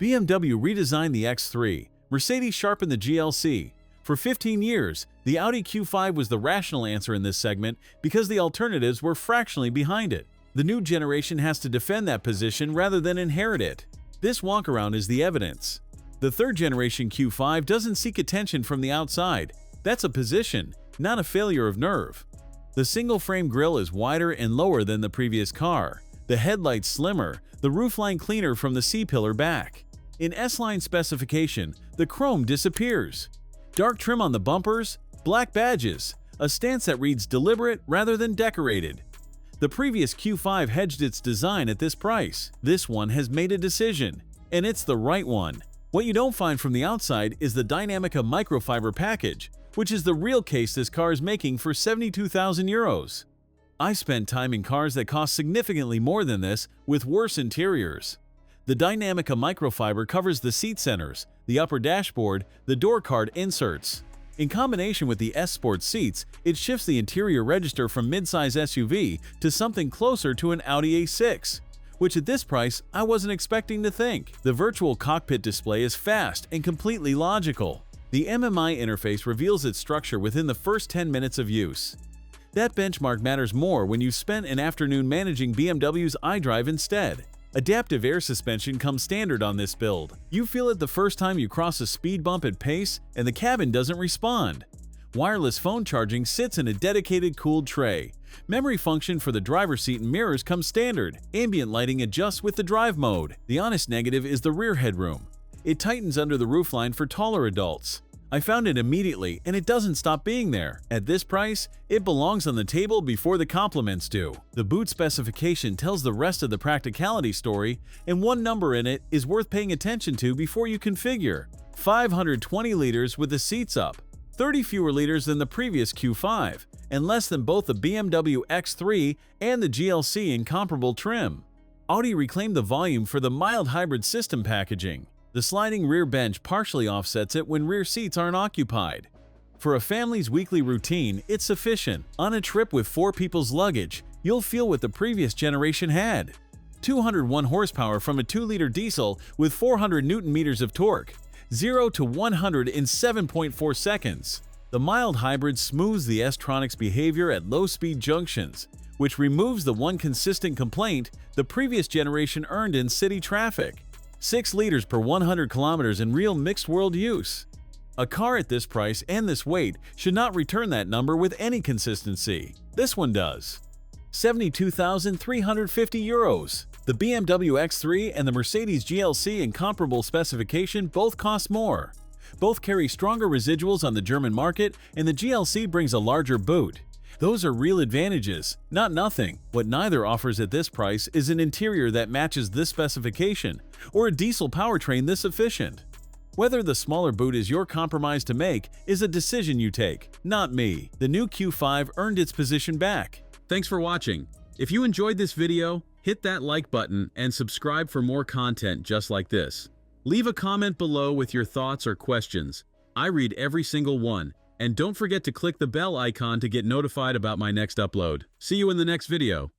BMW redesigned the X3, Mercedes sharpened the GLC. For 15 years, the Audi Q5 was the rational answer in this segment because the alternatives were fractionally behind it. The new generation has to defend that position rather than inherit it. This walkaround is the evidence. The third-generation Q5 doesn't seek attention from the outside. That's a position, not a failure of nerve. The single-frame grille is wider and lower than the previous car, the headlights slimmer, the roofline cleaner from the C-pillar back. In S-line specification, the chrome disappears. Dark trim on the bumpers, black badges, a stance that reads deliberate rather than decorated. The previous Q5 hedged its design at this price. This one has made a decision, and it's the right one. What you don't find from the outside is the Dinamica microfiber package, which is the real case this car is making for 72,000 euros. I spent time in cars that cost significantly more than this with worse interiors. The Dinamica microfiber covers the seat centers, the upper dashboard, the door card inserts. In combination with the S-Sport seats, it shifts the interior register from midsize SUV to something closer to an Audi A6, which at this price I wasn't expecting to think. The virtual cockpit display is fast and completely logical. The MMI interface reveals its structure within the first 10 minutes of use. That benchmark matters more when you've spent an afternoon managing BMW's iDrive instead. Adaptive air suspension comes standard on this build. You feel it the first time you cross a speed bump at pace and the cabin doesn't respond. Wireless phone charging sits in a dedicated cooled tray. Memory function for the driver's seat and mirrors comes standard. Ambient lighting adjusts with the drive mode. The honest negative is the rear headroom. It tightens under the roofline for taller adults. I found it immediately, and it doesn't stop being there. At this price, it belongs on the table before the compliments do. The boot specification tells the rest of the practicality story, and one number in it is worth paying attention to before you configure. 520 liters with the seats up, 30 fewer liters than the previous Q5, and less than both the BMW X3 and the GLC in comparable trim. Audi reclaimed the volume for the mild hybrid system packaging. The sliding rear bench partially offsets it when rear seats aren't occupied. For a family's weekly routine, it's sufficient. On a trip with 4 people's luggage, you'll feel what the previous generation had. 201 horsepower from a 2-liter diesel with 400 Nm of torque, 0 to 100 in 7.4 seconds. The mild hybrid smooths the S-Tronic's behavior at low-speed junctions, which removes the one consistent complaint the previous generation earned in city traffic. 6 liters per 100 kilometers in real mixed-world use. A car at this price and this weight should not return that number with any consistency. This one does. 72,350 euros. The BMW X3 and the Mercedes GLC in comparable specification both cost more. Both carry stronger residuals on the German market, and the GLC brings a larger boot. Those are real advantages, not nothing. What neither offers at this price is an interior that matches this specification, or a diesel powertrain this efficient. Whether the smaller boot is your compromise to make is a decision you take, not me. The new Q5 earned its position back. Thanks for watching. If you enjoyed this video, hit that like button and subscribe for more content just like this. Leave a comment below with your thoughts or questions. I read every single one. And don't forget to click the bell icon to get notified about my next upload. See you in the next video.